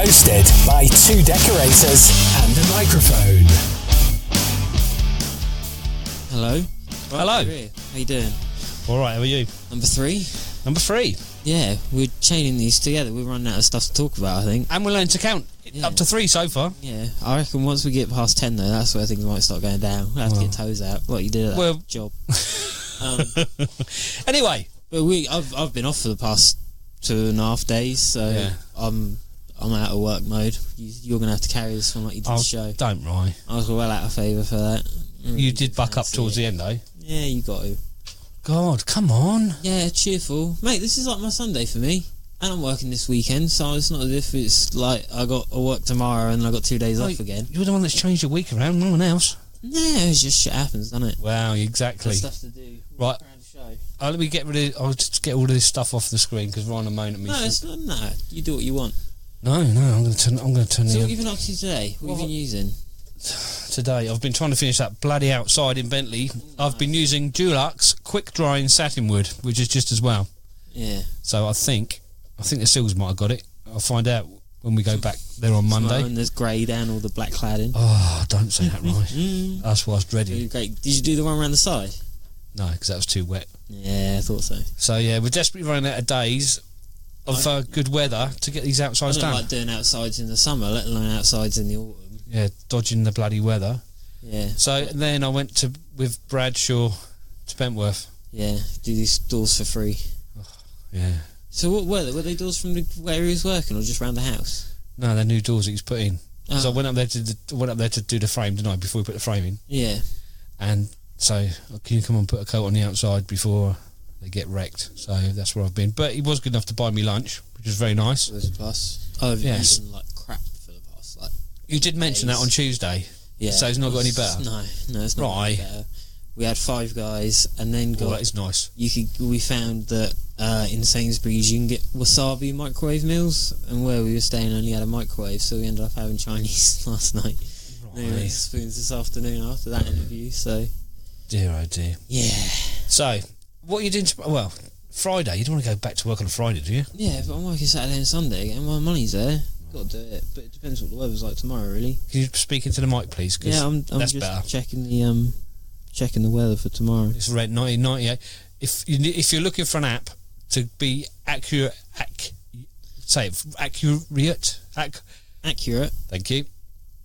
Hosted by two decorators and a microphone. Hello. Hello. How you doing? All right, how are you? Number 3? Number 3. Yeah, we're chaining these together. We're running out of stuff to talk about, I think. And we're learning to count up to 3 so far. Yeah, I reckon once we get past 10, though, that's where things might start going down. We'll have to get toes out. Like you did at that job. Anyway. But I've been off for the past 2.5 days, so I'm out of work mode. You're going to have to carry this one like you did the show. Don't worry. I was well out of favour for that. You did buck up towards the end, though. Yeah, you got to. God, come on. Yeah, cheerful. Mate, this is like my Sunday for me. And I'm working this weekend, so it's not as if it's like I work tomorrow and I got 2 days off again. You're the one that's changed your week around, no one else. Yeah, it's just shit happens, doesn't it? Wow, exactly. Got stuff to do. Right. Let me get rid of. I'll just get all of this stuff off the screen because Ryan will moan at me. No, it's not. No, you do what you want. No, I'm going to turn. So what have you been up to today? What have you been using? Today, I've been trying to finish that bloody outside in Bentley. Nice. I've been using Dulux quick drying satin wood, which is just as well. Yeah. So I think the seals might have got it. I'll find out when we go back there on Monday. And there's grey down all the black cladding. Oh, don't say that, right. That's what I was dreading. Great. Did you do the one around the side? No, because that was too wet. Yeah, I thought so. So yeah, we're desperately running out of days of good weather to get these outsides done. I don't like doing outsides in the summer, let alone outsides in the autumn. Yeah, dodging the bloody weather. Yeah. So then I went with Bradshaw to Bentworth. Yeah, do these doors for free. Oh, yeah. So what were they doors from where he was working or just around the house? No, they're new doors that he's put in. So I went up there to do the frame tonight before we put the frame in. Yeah. And so, can you come and put a coat on the outside before they get wrecked? So that's where I've been. But he was good enough to buy me lunch, which was very nice. There's a plus. Oh, yes. Eaten like crap for the past You did mention that on Tuesday. Yeah. So it's not got any better. No, it's not any better. We had 5 guys, and then that is nice. We found that in Sainsbury's you can get wasabi microwave meals, and where we were staying only had a microwave, so we ended up having Chinese last night. Right. We went spoons this afternoon after that interview. So. Dear oh dear. Yeah. So, what are you doing? Well, Friday. You don't want to go back to work on a Friday, do you? Yeah, but I'm working Saturday and Sunday, and my money's there. Got to do it, but it depends what the weather's like tomorrow, really. Can you speak into the mic, please? Yeah, I'm that's just better. checking the weather for tomorrow. It's red 1998. If you're looking for an app to be accurate. Thank you.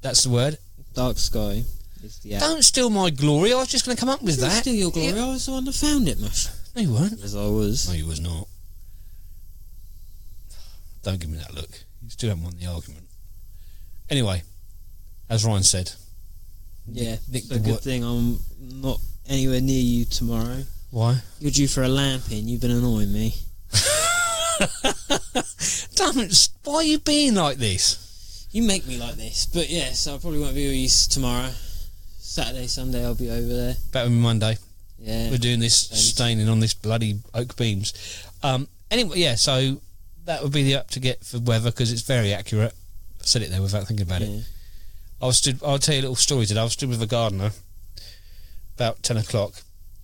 That's the word. Dark sky is the app. Don't steal my glory. I was just going to come up with that. Steal your glory. I was the one that found it, Mush. No, you weren't. Yes, I was. No, you was not. Don't give me that look. You still haven't won the argument. Anyway, as Ryan said. Yeah, it's a good thing I'm not anywhere near you tomorrow. Why? You're due for a lamp-in. You've been annoying me. Why are you being like this? You make me like this. But yeah, so I probably won't be with you tomorrow. Saturday, Sunday I'll be over there. Back with me Monday. Yeah. We're doing this staining on this bloody oak beams. Anyway, yeah, so that would be the up to get for weather because it's very accurate. I said it there without thinking about it. I'll tell you a little story today. I was stood with a gardener about 10 o'clock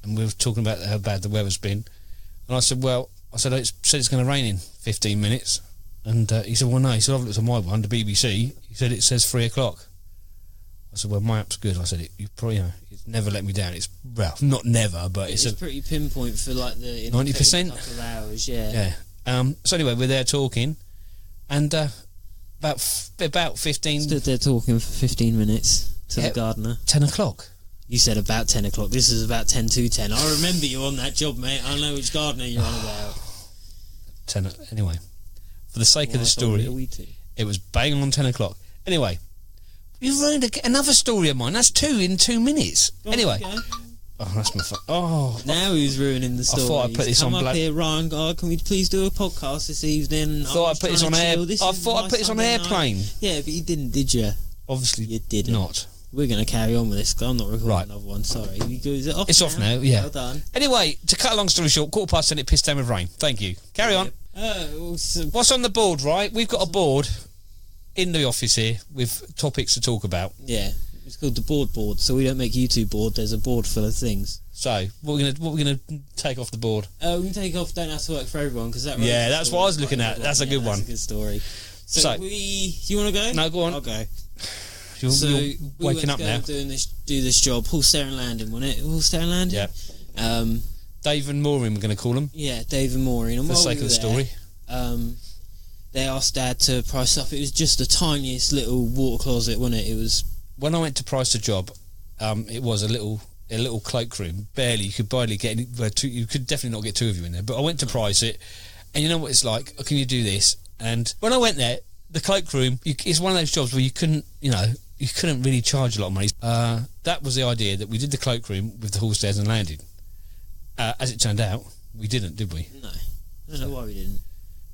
and we were talking about how bad the weather's been. And I said, it's going to rain in 15 minutes. And he said, well, no. He said, I've looked at my one, the BBC. He said, it says 3 o'clock. I said, well, my app's good. I said, it's never let me down. It's, well, not never, but it's pretty pinpoint for like the 90%. Couple of hours, yeah. So anyway, we're there talking, and about 15. Stood there talking for 15 minutes to the gardener. 10 o'clock. You said about 10 o'clock. This is about 10 to 10. I remember you on that job, mate. I know which gardener you're on about. 10. Anyway, for the sake of the story, it was bang on 10 o'clock. Anyway, you've ruined another story of mine. That's 2 in 2 minutes. Anyway. Okay. Oh, that's my now he's ruining the story. I thought I'd put this on here, Ryan. God, can we please do a podcast this evening? I thought I'd put this on air. I thought I'd put this on airplane. Yeah, but you didn't, did you? Obviously, you didn't. Not. We're going to carry on with this because I'm not recording another one. Sorry. Is it off? It's off now. Yeah. Well done. Anyway, to cut a long story short, 10:15 it pissed down with rain. Thank you. Carry on. What's on the board? Right, we've got a board in the office here with topics to talk about. Yeah. It's called the board, so we don't make YouTube board. There's a board full of things. So, what we're gonna take off the board? We can take off. Don't have to work for everyone because that. Yeah, that's what I was looking at. That's a good one. That's a good story. So you want to go? No, go on. I'll go. You're we waking went up to go now. and do this job, Hall Stair and Landing, wasn't it? Hall Stair and Landing. Yeah. Dave and Maureen, we're going to call them. Yeah, Dave and Maureen. And For the sake of the story. They asked Dad to price up. It was just the tiniest little water closet, wasn't it? It was. When I went to price the job, it was a little cloakroom. Barely, you could barely get any. You could definitely not get two of you in there. But I went to price it, and you know what it's like. Oh, can you do this? And when I went there, the cloakroom, it's one of those jobs where you couldn't really charge a lot of money. That was the idea, that we did the cloakroom with the Hall Stairs and Landing. As it turned out, we didn't, did we? No, I don't know why we didn't.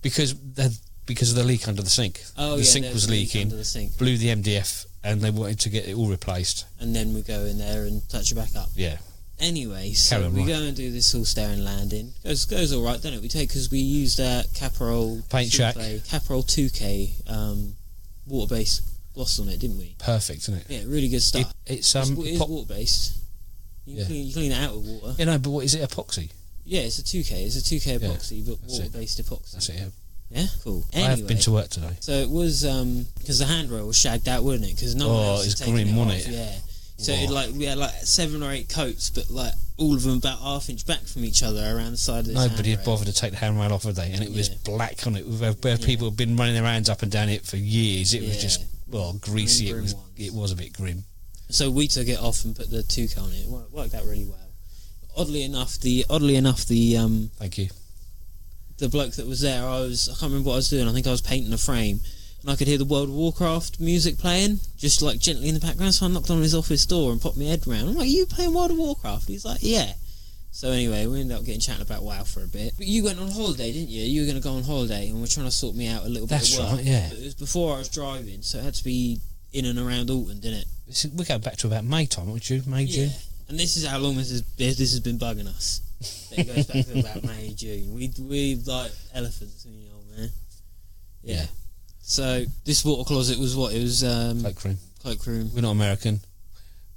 Because of the leak under the sink. The sink was leaking, under the sink. blew the MDF, and they wanted to get it all replaced. And then we go in there and touch it back up. Yeah. Anyway, so we go and do this Hall Stair and Landing. Goes all right, don't it? Because we used Caparol Paint Shack. Caparol 2K water-based gloss on it, didn't we? Perfect, isn't it? Yeah, really good stuff. It is water-based. You clean it out with water. Yeah, no, but what is it? Epoxy? Yeah, it's a 2K. It's a 2K epoxy, but water-based epoxy. That's it. Yeah. Yeah, cool. Anyway, I have been to work today. So it was because the handrail was shagged out, wasn't it? Because no one else it's had taken grim, it wasn't off. it? Yeah. So we had like 7 or 8 coats, but like all of them about half inch back from each other around the side of this Nobody had handrail. bothered to take the handrail off, had they? And it was black on it, where people had been running their hands up and down it for years. It was just greasy. It was a bit grim. So we took it off and put the 2K on it. It worked out really well. Oddly enough, the thank you. The bloke that was there, I can't remember what I was doing. I think I was painting a frame, and I could hear the World of Warcraft music playing, just like gently in the background. So I knocked on his office door and popped my head round. I'm like, "Are you playing World of Warcraft?" He's like, "Yeah." So anyway, we ended up getting chatting about WoW for a bit. But you went on holiday, didn't you? You were going to go on holiday, and we're trying to sort me out a little bit of work. That's right, yeah. But it was before I was driving, so it had to be in and around Alton, didn't it? We're going back to about May time, aren't you? May, June. And this is how long this has been bugging us. It goes back to about May, June. We like elephants, you know, man. Yeah. So this water closet was what? It was cloakroom. We're not American.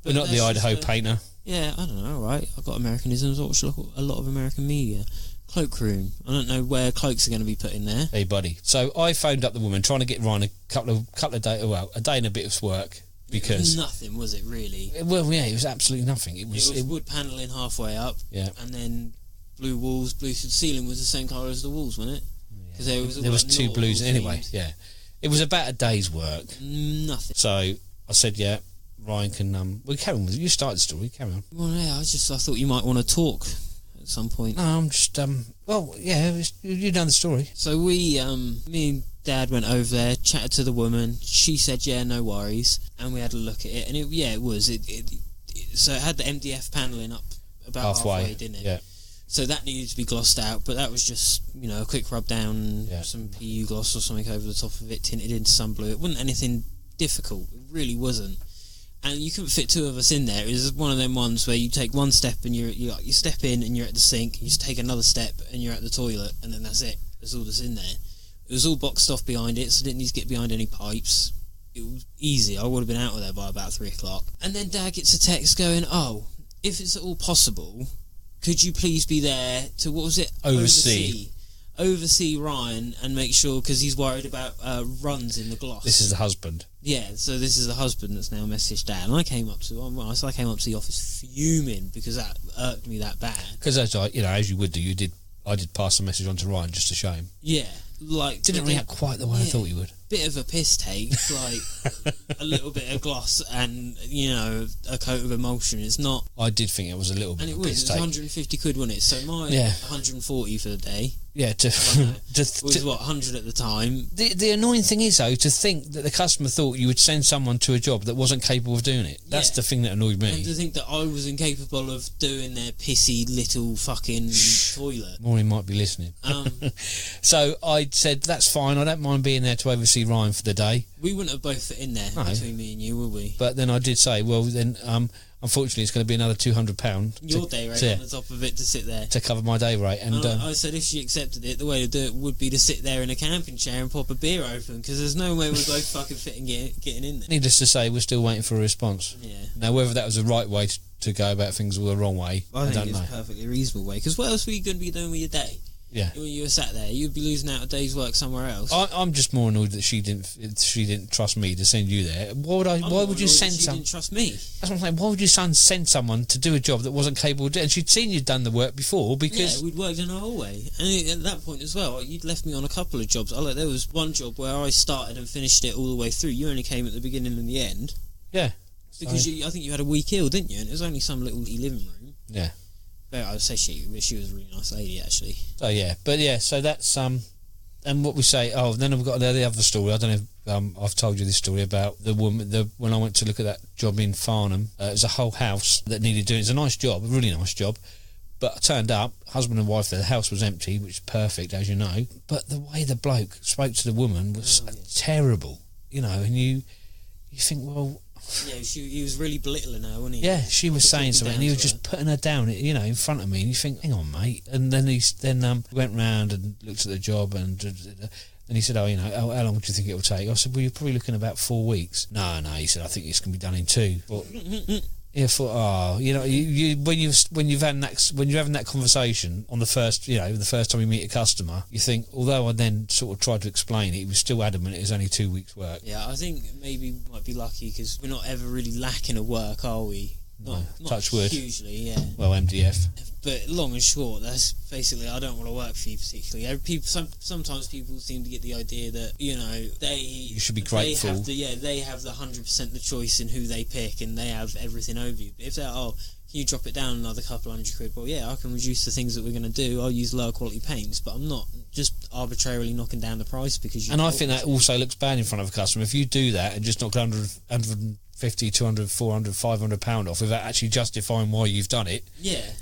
We're not the Idaho painter. Yeah, I don't know. All right, I've got Americanisms. I watch a lot of American media. Cloakroom. I don't know where cloaks are going to be put in there. Hey, buddy. So I phoned up the woman trying to get Ryan a couple of days. Well, a day and a bit of work. Because it was nothing, was it really? Well, yeah, it was absolutely nothing. It was wood panelling halfway up, yeah, and then blue walls. The ceiling was the same colour as the walls, wasn't it? Because there was 2 blues anyway. Yeah, it was about a day's work. Nothing. So I said, yeah, Ryan can. Well, carry on with it. You started the story. Carry on. Well, yeah, I thought you might want to talk at some point. No, I'm just. Well, yeah, you done the story. So me and Dad went over there, chatted to the woman. She said, "Yeah, no worries," and we had a look at it. And it was. So it had the MDF panelling up about halfway, didn't it? Yeah. So that needed to be glossed out, but that was just a quick rub down, some PU gloss or something over the top of it, tinted into some blue. It wasn't anything difficult. It really wasn't. And you couldn't fit 2 of us in there. It was one of them ones where you take one step and you step in and you're at the sink. You just take another step and you're at the toilet, and then that's it. That's all that's in there. It was all boxed off behind it, so I didn't need to get behind any pipes. It was easy. I would have been out of there by about 3 o'clock. And then Dad gets a text going, "Oh, if it's at all possible, could you please be there to," what was it? Oversee Ryan and make sure, because he's worried about runs in the gloss. This is the husband. Yeah, so this is the husband that's now messaged Dad. And I came up to the office fuming because that irked me that bad. Because as you would do, I did pass the message on to Ryan just to show him. Yeah, didn't react quite the way I thought you would. Bit of a piss take, like a little bit of gloss and a coat of emulsion. It's not. I did think it was a little bit. And it was 150 quid, wasn't it? So my 140 for the day. Yeah, was what, 100 at the time. The annoying thing is, though, to think that the customer thought you would send someone to a job that wasn't capable of doing it. That's the thing that annoyed me. And to think that I was incapable of doing their pissy little fucking toilet. Maureen might be listening. So I said, that's fine, I don't mind being there to oversee Ryan for the day. We wouldn't have both fit in there between me and you, would we? But then I did say, well, then, unfortunately, it's going to be another £200. Your day rate on the top of it to sit there. To cover my day rate. And I said if she accepted it, the way to do it would be to sit there in a camping chair and pop a beer open, because there's no way we're both fucking fitting getting in there. Needless to say, we're still waiting for a response. Yeah. Now, whether that was the right way to go about things or the wrong way, I don't know. I think it's a perfectly reasonable way, because what else were you going to be doing with your day? Yeah. When you were sat there, you'd be losing out a day's work somewhere else. I'm just more annoyed that she didn't trust me to send you there. Why would you send She didn't trust me. That's what I'm saying. Why would you send someone to do a job that wasn't capable of doing? And she'd seen you'd done the work before because... Yeah, we'd worked in a hallway. And at that point as well, you'd left me on a couple of jobs. There was one job where I started and finished it all the way through. You only came at the beginning and the end. Yeah. Because I think you had a week ill, didn't you? And it was only some little living room. Yeah. But I would say she was a really nice lady, actually. Oh yeah, but yeah, so that's and what we say. Oh, then I've got the other story. I don't know if I've told you this story about the woman. When I went to look at that job in Farnham, it was a whole house that needed doing. It's a nice job, a really nice job. But I turned up, husband and wife there. The house was empty, which is perfect, as you know. But the way the bloke spoke to the woman was terrible, and you think, well. Yeah, he was really belittling her, wasn't he? Yeah, she was saying something, and he was just putting her down, in front of me. And you think, hang on, mate. And then he went round and looked at the job, and he said, how long do you think it will take? I said, well, you're probably looking at about 4 weeks. No, he said, I think it's going to be done in 2. But yeah, when you're having that conversation on the first time you meet a customer, you think, although I then sort of tried to explain it, he was still adamant it was only 2 weeks' work. Yeah, I think maybe we might be lucky because we're not ever really lacking of work, are we? Not touch wood. Hugely, yeah. Well, MDF. But long and short, that's basically, I don't want to work for you particularly. Sometimes people seem to get the idea that, you should be grateful. They have the 100% the choice in who they pick and they have everything over you. But if they're, can you drop it down another couple £100? Well, yeah, I can reduce the things that we're going to do. I'll use lower quality paints, but I'm not just arbitrarily knocking down the price because you... And I think that also looks bad in front of a customer. If you do that and just knock 150, 200, 400, £500 off without actually justifying why you've done it,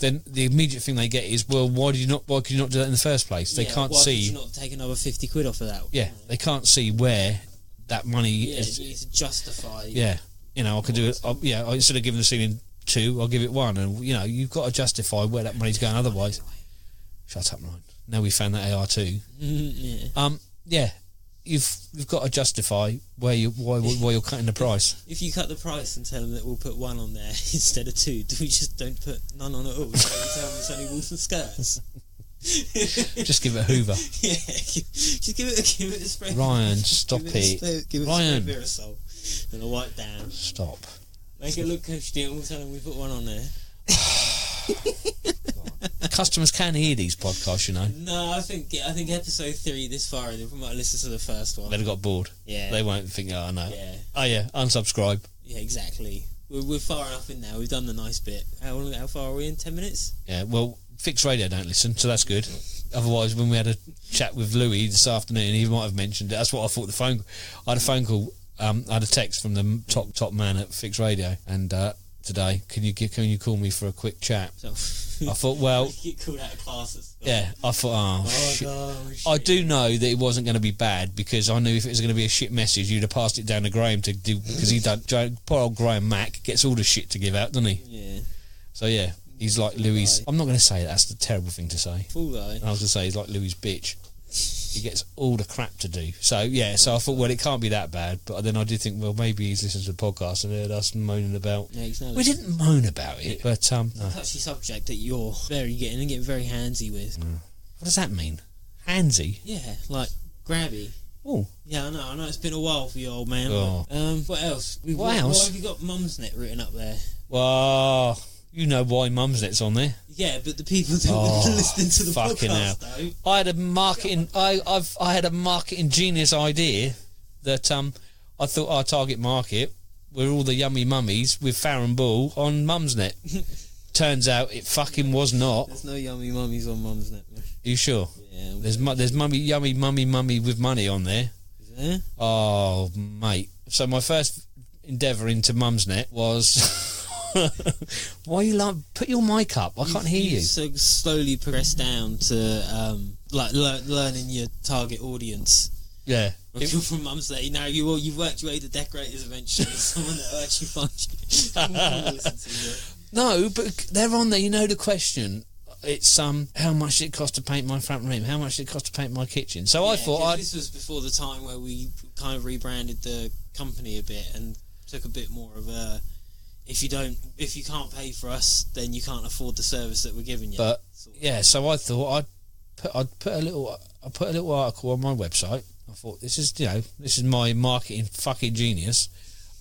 then the immediate thing they get is, well, why could you not do that in the first place? They can't see. Why could you not take another £50 off of that? Yeah, they can't see where that money is. You need to justify. Yeah, I could do it. Instead of giving the ceiling 2, I'll give it 1, and you've got to justify where that money's going. Otherwise, shut up, Ryan. Now we found that AR2. You've got to justify why you're cutting the price. If you cut the price and tell them that we'll put 1 on there instead of 2, do we just don't put none on at all? So we tell them it's only wolf and skirts. Just give it a hoover. Yeah, just give it a spray. Ryan, stop it. Give it Ryan. a spray of salt and a wipe down. Stop. Make it look cushy and we'll tell them we put 1 on there. Customers can hear these podcasts, No, I think episode 3 this far, they might listen to the first one. They'd have got bored. Yeah. They won't think, I know. Yeah. Oh yeah, unsubscribe. Yeah, exactly. We're far enough in now. We've done the nice bit. How far are we in? 10 minutes? Yeah. Well, Fixed Radio don't listen, so that's good. Otherwise, when we had a chat with Louis this afternoon, he might have mentioned it. That's what I thought. I had a phone call. I had a text from the top man at Fixed Radio, and today, can you call me for a quick chat? I thought, well, you get called out of class. Yeah, I thought, shit. Shit. I do know that it wasn't going to be bad because I knew if it was going to be a shit message, you'd have passed it down to Graham to do, because he done. Poor old Graham Mack gets all the shit to give out, doesn't he? Yeah. So yeah, he's like Louis. I'm not going to say that. That's the terrible thing to say. Fool guy. I was going to say he's like Louis' bitch. He gets all the crap to do. So yeah, so I thought, well, it can't be that bad. But then I did think, well, maybe he's listened to the podcast and heard us moaning about. Yeah, we didn't moan about it, but it's a touchy subject that you're getting very handsy with. What does that mean? Handsy? Yeah, like grabby. Oh. Yeah, I know. It's been a while for you, old man. Oh. What else? What else? Why have you got Mumsnet written up there? Well, you know why Mumsnet's on there. Yeah, but the people that were listening to the podcast, though. I had a marketing genius idea that I thought our target market were all the yummy mummies with Farron Bull on Mumsnet. Turns out it fucking was not. There's no yummy mummies on Mumsnet. Are you sure? Yeah. There's yummy mummy with money on there. Is there? Oh, mate. So my first endeavour into Mumsnet was... Why you put your mic up? I can't hear you. So slowly progress down to learning your target audience. Yeah. If you're from Mumsnet, you've worked your way to Decorators eventually. Someone that will actually find you. No, but they're on there. You know the question. It's how much did it cost to paint my front room? How much did it cost to paint my kitchen? So I thought this was before the time where we kind of rebranded the company a bit and took a bit more of a. If you can't pay for us, then you can't afford the service that we're giving you. But yeah, so I thought I'd put a little article on my website. I thought this is my marketing fucking genius.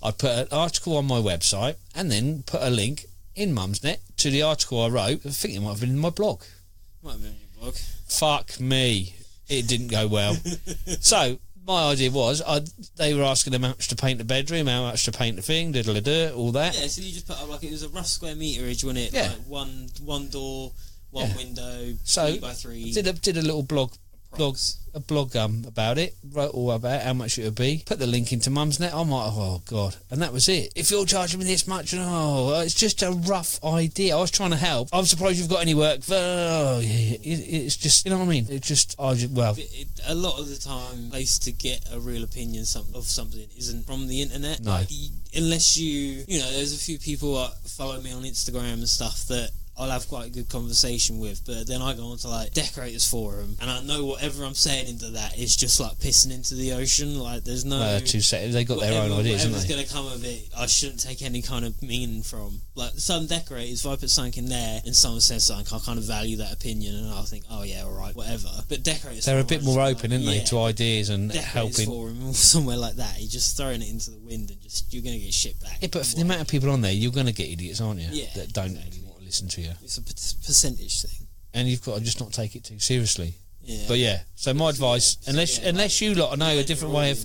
I'd put an article on my website and then put a link in Mumsnet to the article I wrote. I think it might have been in my blog. Might have been in your blog. Fuck me, it didn't go well. So my idea was, they were asking them how much to paint the bedroom, how much to paint the thing, all that. Yeah, so you just put up like it was a rough square meterage, wasn't it? Yeah. Like one door, one window, so 3x3. Did a little blog about it, wrote all about how much it would be, put the link into Mumsnet. I'm like, oh god, and that was it. If you're charging me this much, it's just a rough idea. I was trying to help. I'm surprised you've got any work. It's just, you know what I mean. A lot of the time, place to get a real opinion of something isn't from the internet. No, unless there's a few people that follow me on Instagram and stuff that I'll have quite a good conversation with, but then I go on to like Decorators Forum, and I know whatever I'm saying into that is just like pissing into the ocean. Like there's no they got their own ideas, haven't they? Whatever's going to come of it, I shouldn't take any kind of meaning from. Like some decorators, if I put something in there and someone says something, I kind of value that opinion, and I'll think, oh yeah, all right, whatever. But Decorators, they're a bit more open, aren't they, to ideas and Decorators helping. Forum or somewhere like that, you're just throwing it into the wind, and you're going to get shit back. Yeah, but for the amount of people on there, you're going to get idiots, aren't you? Yeah, that don't listen to you. It's a percentage thing, and you've got to just not take it too seriously. Yeah. But yeah, so my advice, unless you lot know a different way of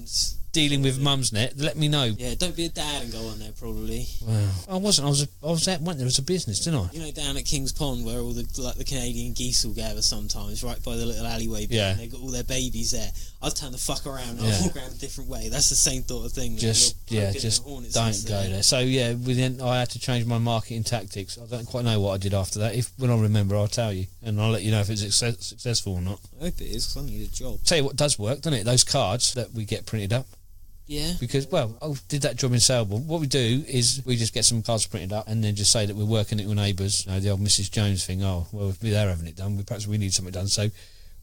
dealing with Mumsnet, let me know. Yeah, don't be a dad and go on there. Probably. Well, I wasn't. I went there as a business, didn't I? Down at King's Pond where all the Canadian geese will gather sometimes, right by the little alleyway. Yeah. And they've got all their babies there. I'd turn the fuck around and I'd walk around a different way. That's the same sort of thing. Just don't go there. So yeah, I had to change my marketing tactics. I don't quite know what I did after that. When I remember, I'll tell you, and I'll let you know if it's successful or not. I hope it is, because I need a job. Tell you what does work, doesn't it? Those cards that we get printed up. Yeah. Because, I did that job in Selborne. What we do is we just get some cards printed up and then just say that we're working it with neighbours. The old Mrs. Jones thing. Oh, well, if they're having it done, perhaps we need something done. So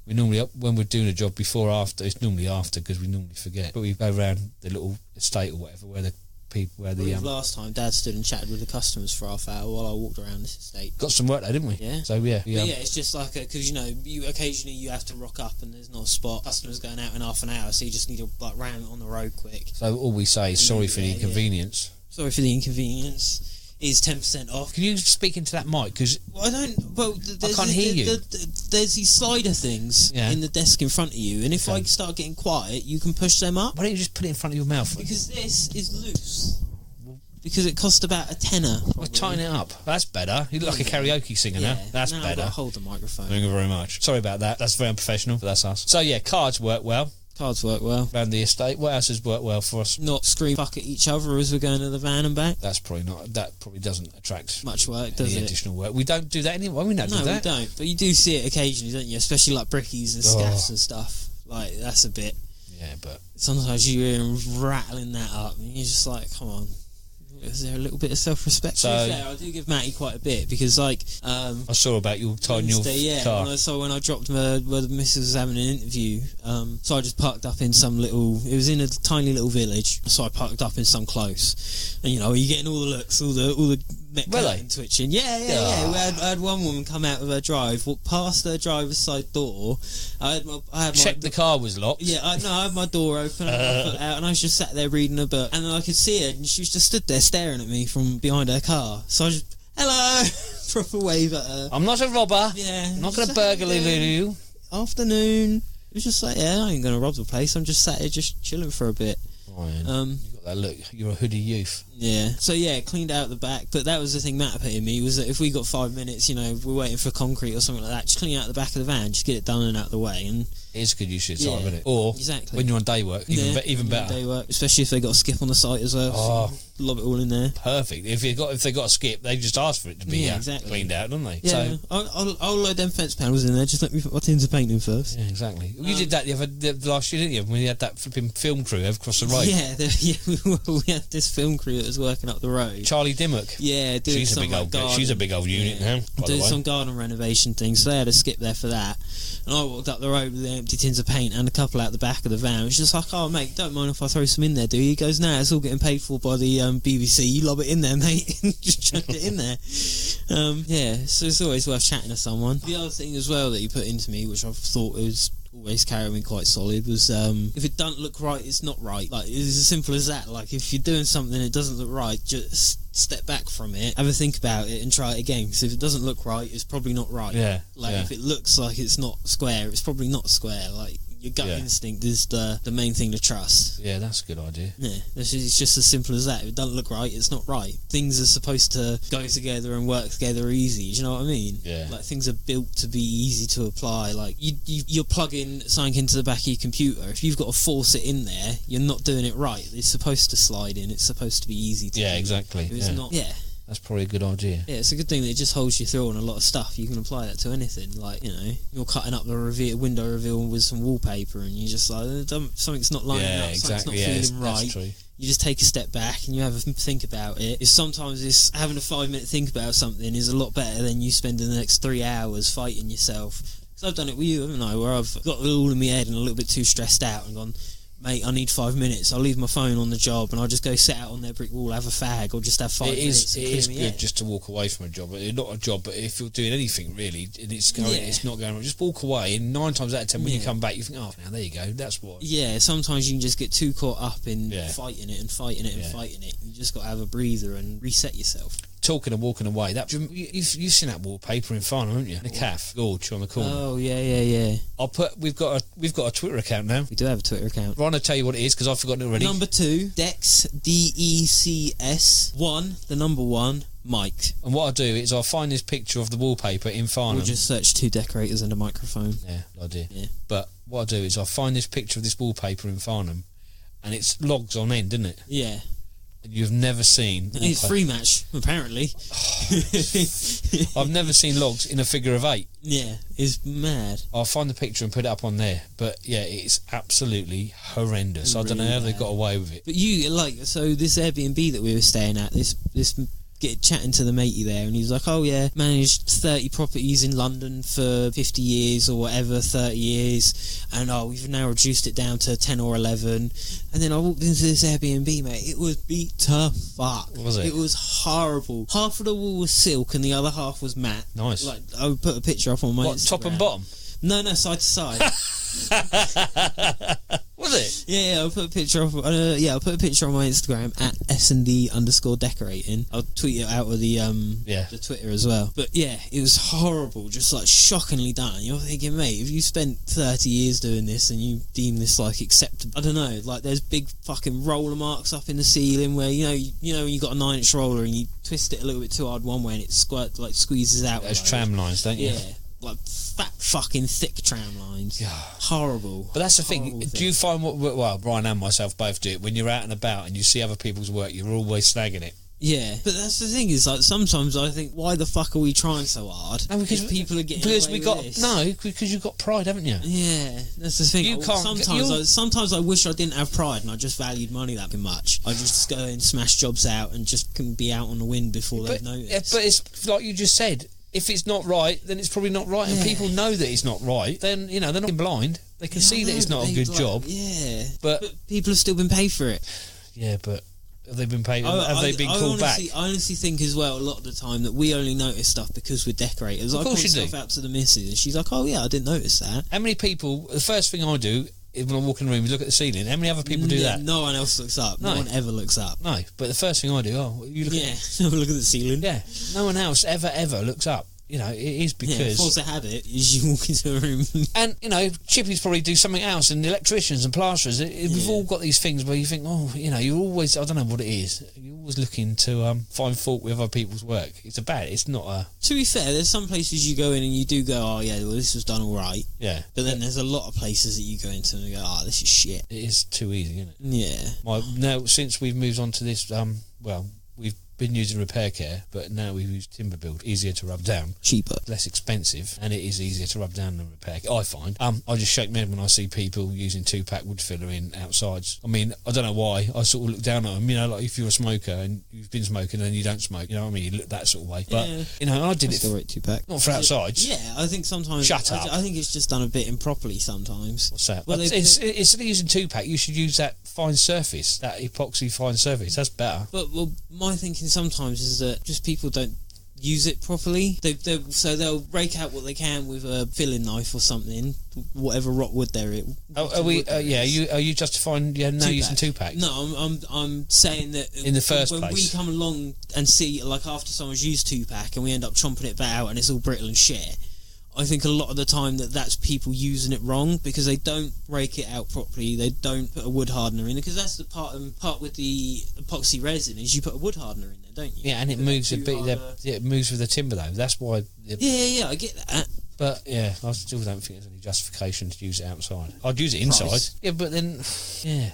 we normally, when we're doing a job before or after, it's normally after because we normally forget. But we go around the little estate or whatever where the people, last time Dad stood and chatted with the customers for half an hour while I walked around this estate. Got some work there, didn't we? Yeah. So yeah. But it's just like because you occasionally you have to rock up and there's not a spot. Customers going out in half an hour, so you just need to like ram it on the road quick. So all we say is sorry for the inconvenience. Sorry for the inconvenience. Is 10% off. Can you speak into that mic? Because I can't hear you. There's these slider things in the desk in front of you, and if I start getting quiet, you can push them up. Why don't you just put it in front of your mouth? Because this is loose. Because it cost about $10. Well, tighten it up. That's better. You look like a karaoke singer now. That's better. I've got to hold the microphone. Thank you very much. Sorry about that. That's very unprofessional, but that's us. So yeah, cards work well. Cards work well. Around the estate. What else has worked well for us? Not scream fuck at each other as we're going to the van and back. That probably doesn't attract much work, does it? Additional work. We don't do that anymore. We don't do that. No, we don't. But you do see it occasionally, don't you? Especially like brickies and scaffs and stuff. Like, that's a bit... Yeah, but... Sometimes you hear them rattling that up and you're just like, come on. Is there a little bit of self-respect? So, to be fair, I do give Matty quite a bit because, like, I saw about you tying your car. When I dropped where the missus was having an interview, so I just parked up in some little. It was in a tiny little village, so I parked up in some close, and you're getting all the looks, all the neck twitching. Yeah. I had one woman come out of her drive, walk past her driver's side door. I had checked the car was locked. Yeah, I had my door open, I had my foot out, and I was just sat there reading a book, and then I could see her, and she was just stood there staring at me from behind her car. So I just, hello, proper wave at her. I'm not a robber. Yeah, I'm not going to burgle you. Afternoon. It was just like, I ain't going to rob the place. I'm just sat here just chilling for a bit. Ryan, you got that look. You're a hoodie youth. Yeah. So cleaned out the back. But that was the thing Matt put in me, was that if we got 5 minutes, we're waiting for concrete or something like that, just clean out the back of the van, just get it done and out of the way. And it's good use of time, isn't it? Or when you're on day work, even better. Day work, especially if they got a skip on the site as well. Oh, so lob it all in there. Perfect. If they got a skip, they just ask for it to be cleaned out, don't they? Yeah. So I'll load them fence panels in there. Just let me put my tins of paint in first. Yeah, exactly. You did that the last year, didn't you? When you had that flipping film crew over across the road. Yeah, we had this film crew that was working up the road. Charlie Dimmock. Yeah, doing she's a big old unit now. Doing some garden renovation things, so they had a skip there for that. And I walked up the road with the empty tins of paint and a couple out the back of the van. It was just like, oh mate, don't mind if I throw some in there, do you? He goes, nah, it's all getting paid for by the BBC, you lob it in there, mate. Just chuck it in there. So it's always worth chatting to someone. The other thing as well that he put into me, which I thought was always carrying me quite solid, was if it doesn't look right, it's not right. Like, it's as simple as that. Like, if you're doing something that doesn't look right, just step back from it, have a think about it, and try it again. Because if it doesn't look right, it's probably not right. If it looks like it's not square, it's probably not square. Like, your gut instinct is the main thing to trust. Yeah, that's a good idea. Yeah, it's just as simple as that. If it doesn't look right, it's not right. Things are supposed to go together and work together easy. Do you know what I mean? Yeah. Like, things are built to be easy to apply. Like, you're plugging something into the back of your computer. If you've got to force it in there, you're not doing it right. It's supposed to slide in. It's supposed to be easy to do. Exactly. If it's not, that's probably a good idea. Yeah, it's a good thing that it just holds you through on a lot of stuff. You can apply that to anything. Like, you know, you're cutting up the window reveal with some wallpaper, and you just like, something's not lining up, something's not feeling right. That's true. You just take a step back and you have a think about it. Sometimes it's having a 5-minute think about something is a lot better than you spending the next 3 hours fighting yourself. Because I've done it with you, haven't I? Where I've got it all in my head and a little bit too stressed out and gone, mate, I need 5 minutes. I'll leave my phone on the job and I'll just go sit out on their brick wall, have a fag, or just have 5 minutes. It is good just to walk away from a job. Not a job, but if you're doing anything really, and it's not going on, just walk away. And 9 times out of 10, when you come back, you think, oh, now there you go. That's what. Yeah, sometimes you can just get too caught up in fighting it. You just got to have a breather and reset yourself. Talking and walking away, you've seen that wallpaper in Farnham, haven't you? The calf gorge on the corner. Oh yeah. We've got a Twitter account now. We do have a Twitter account. Ryan, I'll tell you what it is because I've forgotten it already. Number 2, Dex, DECS 1, the number 1, Mike. And what I do is I'll find this picture of the wallpaper in Farnham. We'll just search 2 decorators and a microphone. Yeah, idea. Yeah. But what I do is I find this picture of this wallpaper in Farnham, and it's logs on end, isn't it? Yeah. You've never seen... It's free match, apparently. I've never seen logs in a figure of 8. Yeah, it's mad. I'll find the picture and put it up on there. But, yeah, it's absolutely horrendous. I don't know how they got away with it. But so this Airbnb that we were staying at, this chatting to the matey there, and he was like, oh yeah, managed 30 properties in London for 50 years or whatever, 30 years, and we've now reduced it down to 10 or 11. And then I walked into this Airbnb, mate, it was beat to fuck. Was it? It was horrible. Half of the wall was silk and the other half was matte. Nice. Like, I would put a picture up on my Instagram. Top and bottom? No, side to side. Was it? Yeah, I'll put a picture of. I'll put a picture on my Instagram at @snd_decorating. I'll tweet it out with the Twitter as well. But yeah, it was horrible, just like shockingly done. You're thinking, mate, if you spent 30 years doing this and you deem this like acceptable, I don't know, like there's big fucking roller marks up in the ceiling where you know when you got a 9-inch roller and you twist it a little bit too hard one way and it squeezes out. There's tram lines, don't you? Yeah. Like fat fucking thick tram lines. Yeah. Horrible. But that's the thing. Do you find Brian and myself both do it, when you're out and about and you see other people's work, you're always snagging it? Yeah, but that's the thing, is like sometimes I think, why the fuck are we trying so hard? No, because people are getting away with this. Because you've got pride, haven't you? Yeah, that's the thing. Sometimes I wish I didn't have pride and I just valued money that much. I just go and smash jobs out and just can be out on the wind before they've noticed. Yeah, but it's like you just said. If it's not right, then it's probably not right, and people know that it's not right. Then they're not blind; they can see that it's not a good job. Yeah, but people have still been paid for it. Yeah, but have they been paid? Have they been called back? I honestly think as well, a lot of the time, that we only notice stuff because we're decorators. I point stuff out to the missus, and she's like, "Oh yeah, I didn't notice that." How many people? The first thing I do when I walk in the room is look at the ceiling. How many other people do that? No one else looks up. No one ever looks up. No, but the first thing I do, you look have a look at the ceiling. Yeah, no one else ever looks up. It is because... force a habit is you walk into a room... And, chippies probably do something else, and electricians and plasterers. We've all got these things where you think, you're always... I don't know what it is. You're always looking to find fault with other people's work. It's not a... To be fair, there's some places you go in and you do go, oh, yeah, well, this was done all right. Yeah. But then there's a lot of places that you go into and you go, oh, this is shit. It is too easy, isn't it? Yeah. Now, since we've moved on to this, we've been using repair care, but now we use timber build. Easier to rub down, cheaper, less expensive, and it is easier to rub down than repair care, I find. I just shake my head when I see people using 2-pack wood filler in outsides. I mean, I don't know why. I sort of look down at them. You know, like if you're a smoker and you've been smoking and you don't smoke, you know what I mean? You look that sort of way. But you know, I did it. Still 2-pack. Not for outsides. Yeah, I think sometimes. Shut up. I think it's just done a bit improperly sometimes. What's that? Well, instead of using 2-pack, you should use that fine surface, that epoxy fine surface. That's better. But my thinking sometimes is that just people don't use it properly. So they'll rake out what they can with a filling knife or something, whatever rock wood they're in. Are you justifying now using 2-pack? No, I'm saying that in the first when place, we come along and see, like, after someone's used 2-pack and we end up chomping it back out and it's all brittle and shit, I think a lot of the time that's people using it wrong because they don't rake it out properly. They don't put a wood hardener in it, because that's the part with the epoxy resin is you put a wood hardener in there, don't you? Yeah, and it moves a bit. It moves with the timber though. That's why. Yeah, I get that. But yeah, I still don't think there's any justification to use it outside. I'd use it inside. Price. Yeah, but then,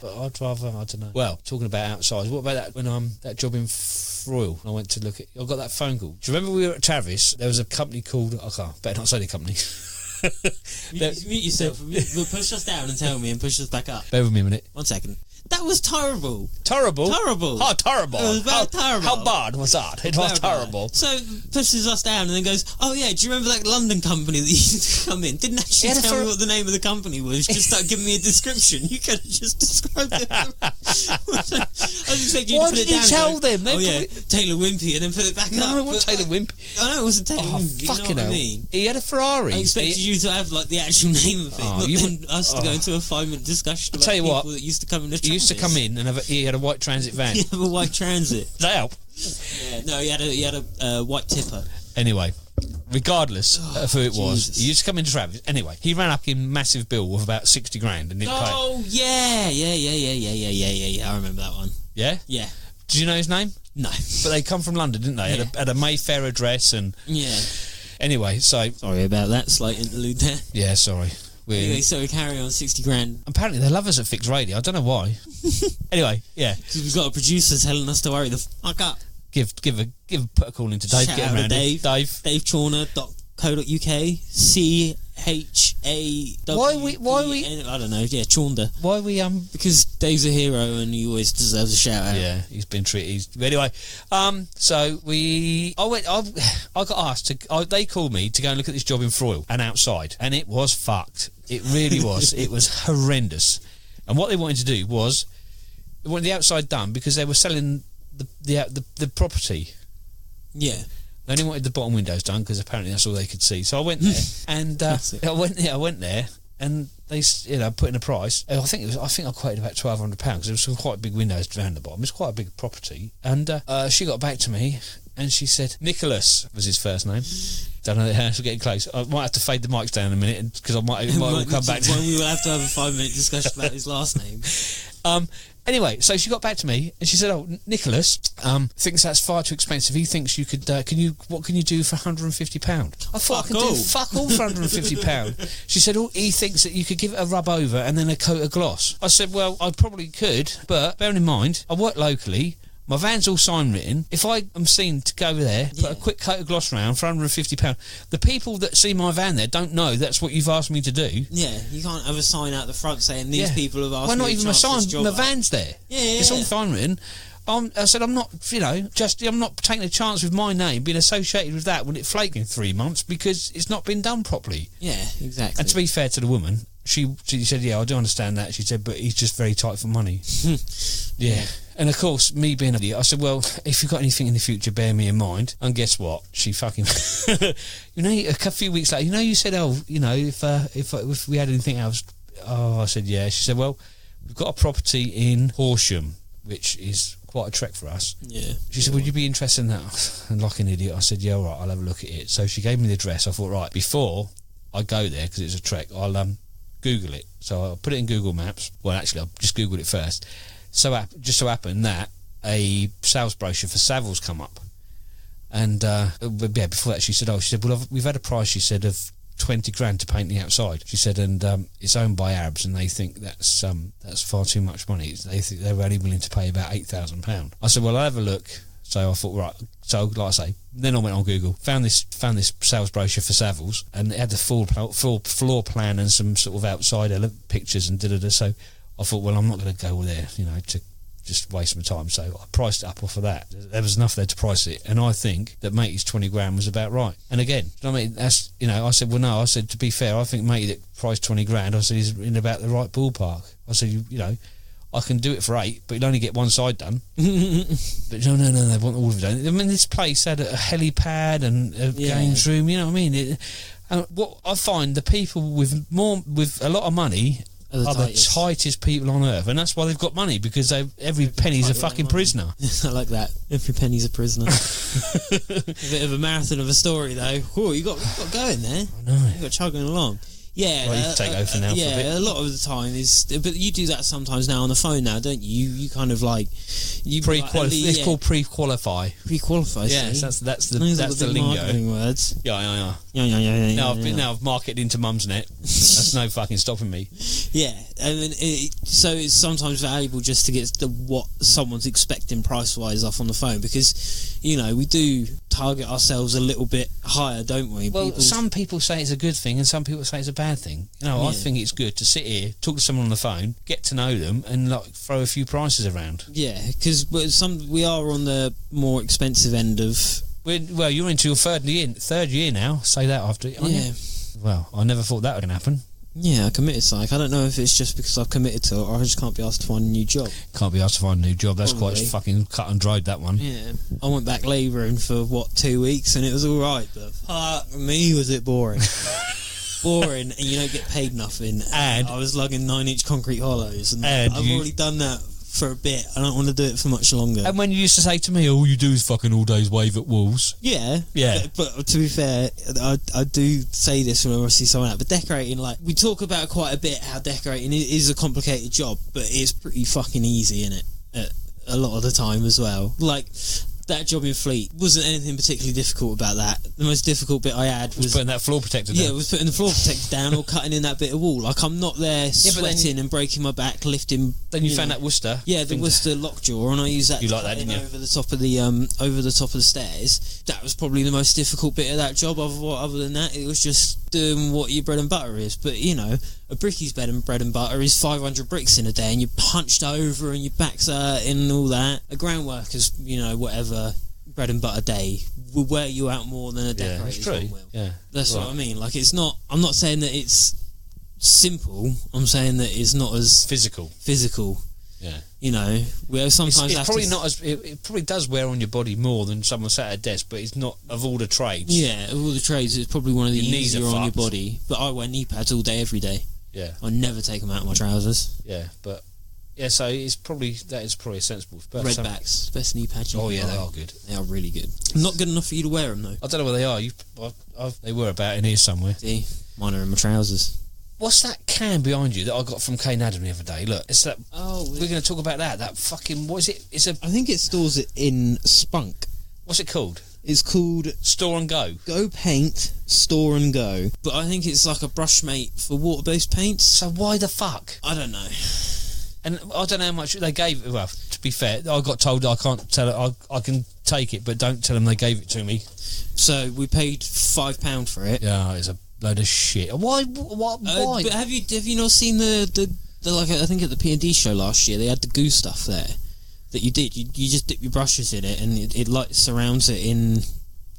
but I'd rather, I don't know. Well, talking about outside, what about that when that job in Royal? I went to look at. I got that phone call. Do you remember we were at Travis? There was a company called. Better not say the company. Mute yourself. Push us down and tell me, and push us back up. Bear with me a minute. 1 second. That was terrible. Terrible? Terrible. How terrible? It was very terrible. How bad was that? It was terrible. So pushes us down and then goes, oh yeah, do you remember that London company that used to come in? Didn't actually tell me what the name of the company was. Just started giving me a description. You could have just described it. I was expecting you to put it down. Why did you tell them? Oh yeah, Taylor Wimpey, and then put it back up. No, it wasn't Taylor Wimpey. I know it wasn't Taylor Wimpey. Fucking you know what hell. I mean? He had a Ferrari. I expected you to have like the actual name of it, not then us to go into a 5-minute discussion about people that used to come in the Travis. He used to come in and he had a white transit van. He had a white transit. Does that help? Yeah, no, he had a white tipper. Anyway, regardless of who it was, Jesus. he used to come into Travis. Anyway, he ran up in massive bill of about 60 grand and didn't pay. Oh yeah. I remember that one. Yeah? Yeah. Did you know his name? No. But they come from London, didn't they? Yeah. Had a Mayfair address and... Yeah. Anyway, so... Sorry about that slight interlude there. Yeah, sorry. Anyway, so we carry on 60 grand. Apparently they love us at Fixed Radio. I don't know why. Anyway, yeah. Because we've got a producer telling us to hurry the fuck up. Put a call into Dave. Shout Get out him around to Dave. it. DaveChawner.co.uk. CHAW. Why we? I don't know. Yeah, Chaunder. Why we? Because Dave's a hero and he always deserves a shout out. Yeah, he's been treated. Anyway, so I got asked to. They called me to go and look at this job in Froyle and outside, and it was fucked. It really was. It was horrendous. And what they wanted to do was they wanted the outside done because they were selling the property. Yeah. They only wanted the bottom windows done because apparently that's all they could see. So I went there, and I went there, and they, put in a price. I think I quoted about £1,200 because there was some quite big windows around the bottom. It's quite a big property, and she got back to me, and she said Nicholas was his first name. Don't know how. We're getting close. I might have to fade the mics down in a minute because I might come back to. We will have to have a 5-minute discussion about his last name. Anyway, so she got back to me and she said, "Oh, Nicholas thinks that's far too expensive. He thinks you could. What can you do for £150?" I thought I could do fuck all for £150. She said, "Oh, he thinks that you could give it a rub over and then a coat of gloss." I said, "Well, I probably could, but bearing in mind, I work locally. My van's all sign written. If I am seen to go there, put a quick coat of gloss round for £150, the people that see my van there don't know that's what you've asked me to do." Yeah, you can't have a sign out the front saying these people have asked me. Well, not to even my chance sign. My van's there. Yeah. It's all sign written. I said I'm not, I'm not taking a chance with my name being associated with that when it flake in 3 months because it's not been done properly. Yeah, exactly. And to be fair to the woman, she said, "Yeah, I do understand that." She said, "But he's just very tight for money." Yeah. And of course, me being an idiot, I said, "Well, if you've got anything in the future, bear me in mind." And guess what? She fucking, a few weeks later, you said, if we had anything else, I said, "Yeah." She said, "Well, we've got a property in Horsham, which is quite a trek for us." Yeah. She said, "Would you be interested in that?" And like an idiot, I said, "Yeah, all right, I'll have a look at it." So she gave me the address. I thought, right, before I go there, because it's a trek, I'll Google it. So I put it in Google Maps. Well, actually, I just Googled it first. So just so happened that a sales brochure for Savills come up, and before that she said, "Well, we've had a price," she said, "of 20 grand to paint the outside." She said, "And it's owned by Arabs, and they think that's far too much money. They think they're only willing to pay about £8,000." I said, "Well, I'll have a look." So I thought, right. So, like I say, then I went on Google, found this sales brochure for Savills, and it had the full floor plan and some sort of outside pictures and da-da-da. So I thought, well, I'm not going to go there, to just waste my time. So I priced it up off of that. There was enough there to price it, and I think that Matey's 20 grand was about right. And again, I mean, that's, I said, well, no, I said, to be fair, I think Matey that priced 20 grand, I said, he's in about the right ballpark. I said, I can do it for 8, but you'd only get one side done. But no, they want all of it done. I mean, this place had a helipad and a games room, you know what I mean? And what I find, the people with a lot of money are the tightest people on earth, and that's why they've got money, because every penny's a fucking prisoner. I like that. Every penny's a prisoner. A bit of a marathon of a story, though. Whoa, you got going there. I know. You got chugging along. Yeah, well, you take over now. Yeah, for a bit. A lot of the time but you do that sometimes now on the phone now, don't you? You kind of like It's called pre-qualify. Pre-qualify. Yes, that's the lingo. Marketing words. Yeah. Now I've marketed into Mumsnet. That's no fucking stopping me. Yeah, I mean, so it's sometimes valuable just to get what someone's expecting price-wise off on the phone, because we do target ourselves a little bit higher, don't we? Well, some people say it's a good thing, and some people say it's a bad thing. I think it's good to sit here, talk to someone on the phone, get to know them, and throw a few prices around. Yeah, because we are on the more expensive end of. Well, you're into your third year now. Say that after. Yeah. Well, I never thought that would happen. Yeah, I committed psych. I don't know if it's just because I've committed to it, or I just can't be asked to find a new job. Can't be asked to find a new job. That's Probably. Quite fucking cut and dried, that one. Yeah. I went back labouring for 2 weeks, and it was all right, but fuck me, was it boring. Boring, and you don't get paid nothing. And I was lugging 9-inch concrete hollows, and I've already done that for a bit. I don't want to do it for much longer. And when you used to say to me, all you do is fucking all days wave at walls. Yeah. But to be fair, I do say this when I see someone out, but decorating, we talk about quite a bit how decorating is a complicated job, but it's pretty fucking easy, innit? A lot of the time as well. That job in Fleet wasn't anything particularly difficult about that. The most difficult bit I had was putting that floor protector down. Yeah, was putting the floor protector down or cutting in that bit of wall. I'm not there sweating and breaking my back, lifting. Then you found that Worcester. Yeah, the Worcester lockjaw, and I used that. You like that, didn't you? Over the top of the stairs. That was probably the most difficult bit of that job. Other than that, it was just doing what your bread and butter is. But a brickie's bread and butter is 500 bricks in a day, and you're punched over and your back's hurting and all that. A groundworker's, whatever bread and butter day will wear you out more than a decorator's one will. Yeah, that's right. What I mean. I'm not saying that it's simple. I'm saying that it's not as physical. Yeah. Where sometimes it's probably not as it probably does wear on your body more than someone sat at a desk, but it's not of all the trades. Yeah, of all the trades, it's probably one of the easier on your body. But I wear knee pads all day, every day. Yeah, I never take them out of my trousers. Yeah, but so that is probably a sensible. But Redbacks, best knee pads. Oh yeah, they are good. They are really good. Not good enough for you to wear them though. I don't know where they are. They were about in here somewhere. See, mine are in my trousers. What's that can behind you that I got from Kane Adam the other day? Look, it's that. Oh, we're going to talk about that. That fucking. What is it? I think it stores it in Spunk. What's it called? It's called Store and Go. Go Paint, Store and Go. But I think it's like a brush mate for water-based paints. So why the fuck? I don't know. And I don't know how much they gave. Well, to be fair, I got told I can't tell it. I can take it, but don't tell them they gave it to me. So we paid £5 for it. Yeah, it's a load of shit. Why? Why? But have you not seen the I think at the P&D show last year they had the goo stuff there that you did. You just dip your brushes in it and it surrounds it in,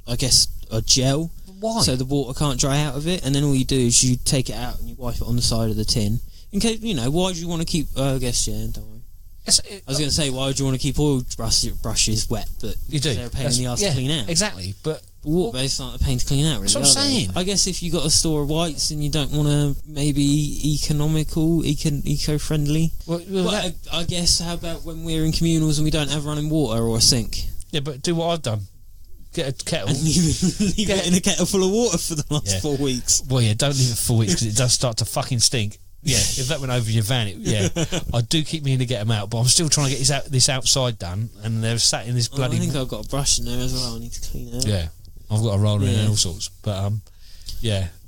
I guess, a gel. Why? So the water can't dry out of it, and then all you do is you take it out and you wipe it on the side of the tin. In case, why do you want to keep... I guess, don't worry. I was going to say, why would you want to keep oil brushes wet? But you do. They're a pain in the arse to clean out. Exactly, but water-based aren't a pain to clean out, really. That's what I'm saying. I guess if you got a store of whites and you don't want to maybe eco-friendly... Well, I guess, how about when we're in communals and we don't have running water or a sink? Yeah, but do what I've done. Get a kettle. And leave it in a kettle full of water for the last 4 weeks. Well, yeah, don't leave it for 4 weeks because it does start to fucking stink. Yeah, if that went over your van, I do keep meaning to get them out, but I'm still trying to get this outside done, and they're sat in this bloody... I think I've got a brush in there as well. I need to clean it out. Yeah, I've got a roller in and all sorts, but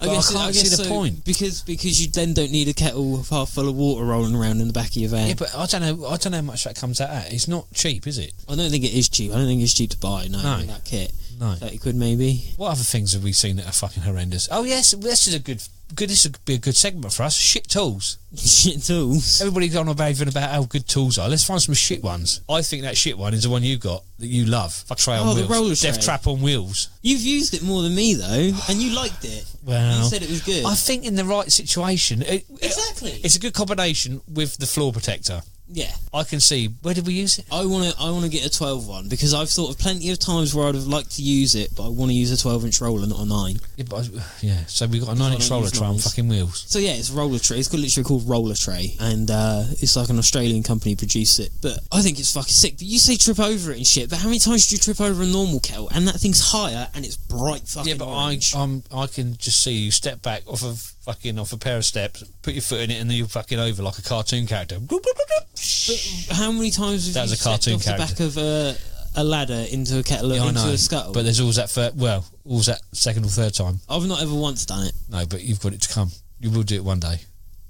I can't see the point because you then don't need a kettle half full of water rolling around in the back of your van. Yeah, but I don't know how much that comes out at. It's not cheap, is it? I don't think it is cheap. I don't think it's cheap to buy. No. That kit. No. 30 quid maybe. What other things have we seen that are fucking horrendous? Oh yes, this would be a good segment for us. Shit tools. Shit tools. Everybody's on about how good tools are. Let's find some shit ones. I think that shit one is the one you got that you love. Tray on wheels. The roller tray. Death trap on wheels. You've used it more than me though, and you liked it. Well, you said it was good. I think in the right situation, exactly. It's a good combination with the floor protector. Yeah, I can see. Where did we use it? I want to get a 12 one because I've thought of plenty of times where I'd have liked to use it, but I want to use a 12-inch roller, not a 9. Yeah, so we've got a 9-inch roller tray on fucking wheels. So yeah, it's a roller tray. It's literally called Roller Tray, and it's like an Australian company produced it. But I think it's fucking sick. But you say trip over it and shit, but how many times do you trip over a normal kettle? And that thing's higher and it's bright fucking. Yeah, but orange. I can just see you step back off a pair of steps, put your foot in it, and then you're fucking over like a cartoon character. But how many times have you stepped off the back of a ladder into a kettle into a scuttle? But there's always that second or third time. I've not ever once done it. No, but you've got it to come. You will do it one day.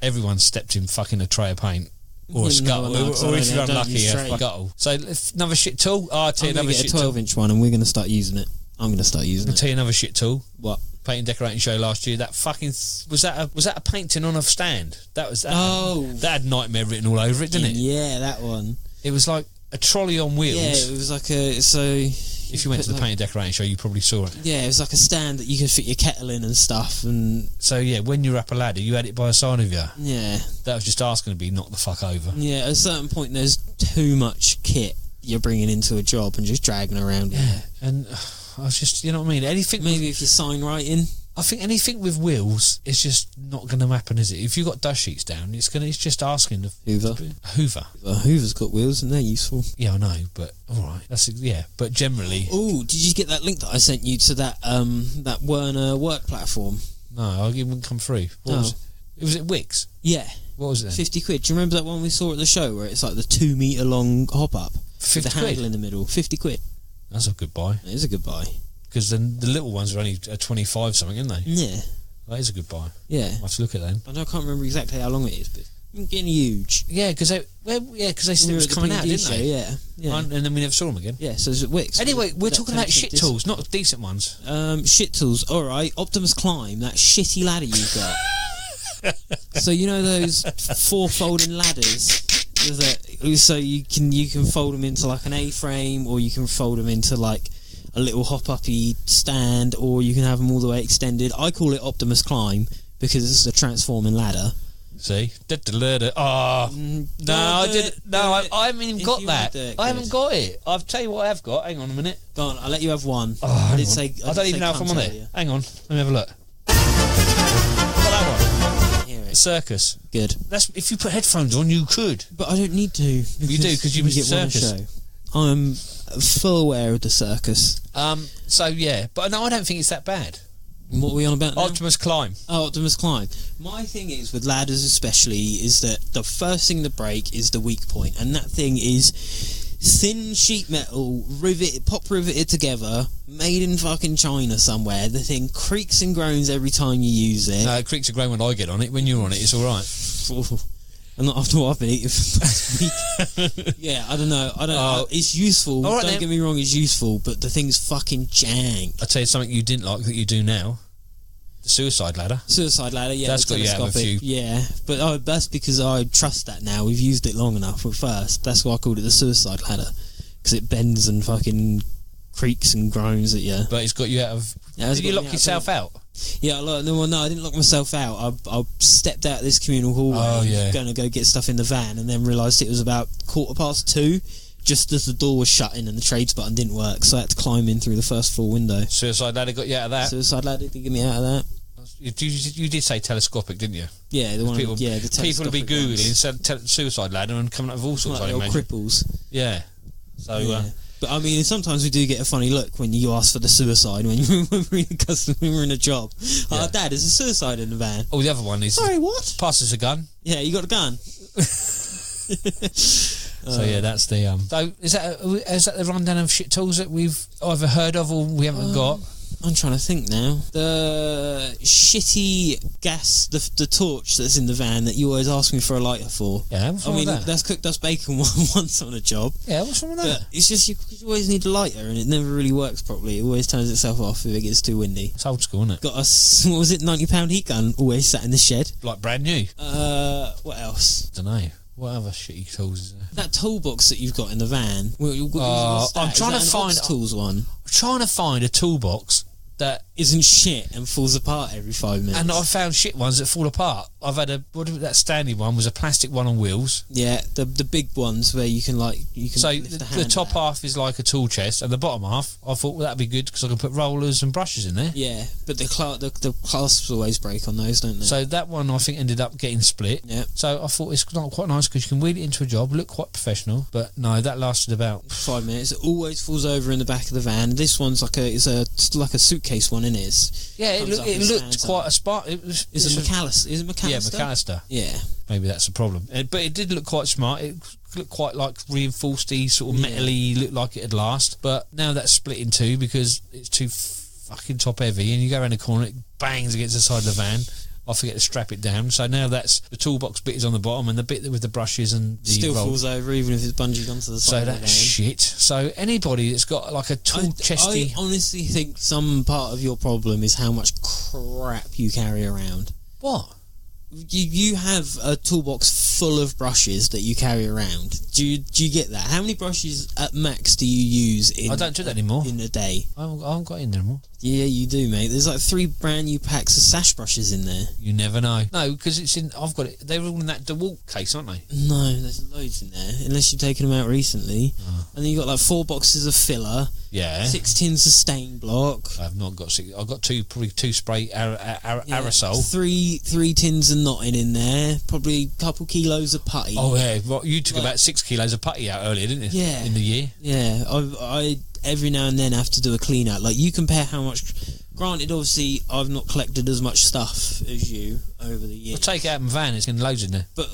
Everyone's stepped in fucking a tray of paint or a scuttle, or if you're unlucky, a scuttle. So another shit tool. I'll tell you another shit tool. I'm going to get a 12-inch one, and we're going to start using it. I'm going to start using it. I'll tell you another shit tool. What? Paint and decorating show last year. That fucking was that a painting on a stand? That had nightmare written all over it, didn't it? Yeah, that one. It was like a trolley on wheels. Yeah, it was like if you went to the paint and decorating show, you probably saw it. Yeah, it was like a stand that you could fit your kettle in and stuff. And so yeah, when you're up a ladder, you had it by the side of you. Yeah, that was just asking to be knocked the fuck over. Yeah, at a certain point, there's too much kit you're bringing into a job and just dragging around. Yeah, and I was just, you know what I mean. Anything. Maybe if you're sign writing. I think anything with wheels is just not going to happen, is it? If you've got dust sheets down, it's just asking to Hoover. Hoover's got wheels and they're useful. Yeah, I know, but all right, but generally. Oh, did you get that link that I sent you to that Werner work platform? No, it wouldn't come through. Was it Wix? Yeah. What was it then? 50 quid. Do you remember that one we saw at the show where it's like the 2 metre long hop up with the handle in the middle? 50 quid. That's a good buy. It is a good buy. Because then the little ones are only 25 something, aren't they? Yeah. That is a good buy. Yeah. I'll have to look at that. I can't remember exactly how long it is, but it's getting huge. Yeah, because they said it was coming out, didn't they? Yeah. And then we never saw them again. Yeah, so it's at Wix. Anyway, we're talking about shit tools, not decent ones. Shit tools, alright. Optimus Climb, that shitty ladder you've got. So you know those 4 folding ladders? So you can fold them into like an A-frame, or you can fold them into like a little hop-uppy stand, or you can have them all the way extended. I call it Optimus Climb because it's a transforming ladder. See? Oh, no, I didn't. No, I haven't even got that. I haven't got it. I'll tell you what I've got. Hang on a minute. Go on, I'll let you have one. Oh, I don't even know if I'm on it. Hang on, let me have a look. Got that one. Hear it. Circus. Good. That's if you put headphones on, you could. But I don't need to. You do because you was a circus. I'm full aware of the circus. So yeah, but no, I don't think it's that bad. What are we on about now? Optimus Climb. Oh, Optimus Climb. My thing is, with ladders especially, is that the first thing to break is the weak point, and that thing is thin sheet metal, pop riveted together, made in fucking China somewhere. The thing creaks and groans every time you use it. No, it creaks and groans when I get on it. When you're on it, it's alright. And not after what I've been eating for the past week. Yeah, I don't know. It's useful. Right, don't get me wrong, it's useful, but the thing's fucking jank. I'll tell you something you didn't like that you do now. The suicide ladder. Suicide ladder, yeah. That's got you out of a few. Yeah, but that's because I trust that now. We've used it long enough at first. That's why I called it the suicide ladder. Because it bends and fucking creaks and groans at you. But it's got you out of... Did you lock yourself out? Yeah, no, I didn't lock myself out. I stepped out of this communal hallway, going to go get stuff in the van, and then realised it was about 2:15, just as the door was shutting and the trades button didn't work, so I had to climb in through the first floor window. Suicide ladder got you out of that? Suicide ladder did get me out of that. You did say telescopic, didn't you? Yeah, the telescopic. People will be Googling suicide ladder and coming up with all sorts of cripples. Yeah. So... Yeah. But I mean, sometimes we do get a funny look when you ask for the suicide when we're in a job. Yeah. Dad, there's a suicide in the van. Oh, the other one is... Sorry, what? Pass us a gun. Yeah, you got a gun. So yeah, that's the... So is that the rundown of shit tools that we've either heard of or we haven't got? I'm trying to think now. The shitty gas, the torch that's in the van that you always ask me for a lighter for. Yeah, what's wrong with that? That's cooked us bacon once on a job. Yeah, what's wrong with that? But it's just you always need a lighter, and it never really works properly. It always turns itself off if it gets too windy. It's old school, isn't it? Got us, what was it, £90 heat gun always sat in the shed. Like brand new. What else? Don't know. What other shitty tools is there? That toolbox that you've got in the van. I'm trying to find tools one. I'm trying to find a toolbox that isn't shit and falls apart every 5 minutes. And I found shit ones that fall apart. I've had that Stanley one was a plastic one on wheels. Yeah, the big ones where you can So the top half is like a tool chest, and the bottom half, I thought, well, that'd be good because I can put rollers and brushes in there. Yeah, but the clasps always break on those, don't they? So that one I think ended up getting split. Yeah. So I thought it's not quite nice because you can wheel it into a job, look quite professional. But no, that lasted about 5 minutes. It always falls over in the back of the van. This one's like a suitcase one, isn't it? It looked quite a spark. It's a McAllister. Is it McAllister? Yeah, McAllister. Yeah. Maybe that's the problem. But it did look quite smart. It looked quite like reinforced-y, sort of metally, looked like it'd last. But now that's split in two because it's too fucking top-heavy, and you go around the corner, it bangs against the side of the van. I forget to strap it down. So now that's the toolbox bit is on the bottom, and the bit with the brushes and the still falls over even if it's bungeed onto the side of the van. So that's shit. So anybody that's got like a tool chesty... I honestly think some part of your problem is how much crap you carry around. What? You have a toolbox full of brushes that you carry around. Do you get that? How many brushes at max do you use I don't do that anymore. In a day? I haven't got in there anymore. Yeah, you do, mate. There's like 3 brand new packs of sash brushes in there. You never know. No, because it's in. I've got it. They're all in that DeWalt case, aren't they? No, there's loads in there. Unless you've taken them out recently. Oh. And then you got like 4 boxes of filler. Yeah. 6 tins of stain block. I've not got 6. I've got probably 2 spray aerosol. 3 tins of knotting in there. Probably a couple kilos of putty. Oh yeah, well, you took about 6 kilos of putty out earlier, didn't you? Yeah. In the year. Yeah, I every now and then have to do a clean out. Like you compare how much. Granted, obviously, I've not collected as much stuff as you over the years. I'll take it out my van. It's getting loads in there. But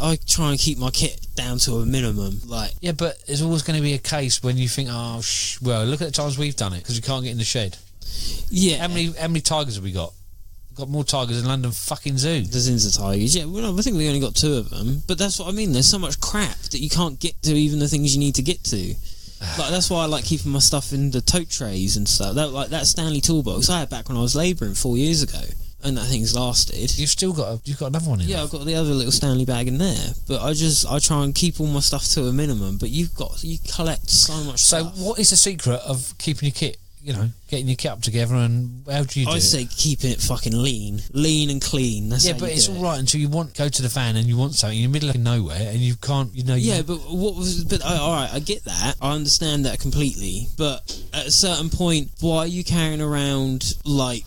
I try and keep my kit down to a minimum. Like yeah, but there's always going to be a case when you think, well, look at the times we've done it because we can't get in the shed. Yeah. How many tigers have we got? We've got more tigers than London fucking Zoo. Dozens of tigers. Yeah, well, I think we only got 2 of them. But that's what I mean. There's so much crap that you can't get to even the things you need to get to. Like that's why I like keeping my stuff in the tote trays and stuff. That Stanley toolbox I had back when I was labouring 4 years ago, and that thing's lasted. You've got another one in there. Yeah, I've got the other little Stanley bag in there. But I try and keep all my stuff to a minimum. But you collect so much stuff. So what is the secret of keeping your kit? You know, getting your kit up together, and how do you do it? I say keeping it fucking lean and clean. That's but it's all right until you go to the van and you want something in the middle of nowhere and you can't. Yeah, but all right, I get that. I understand that completely. But at a certain point, why are you carrying around like?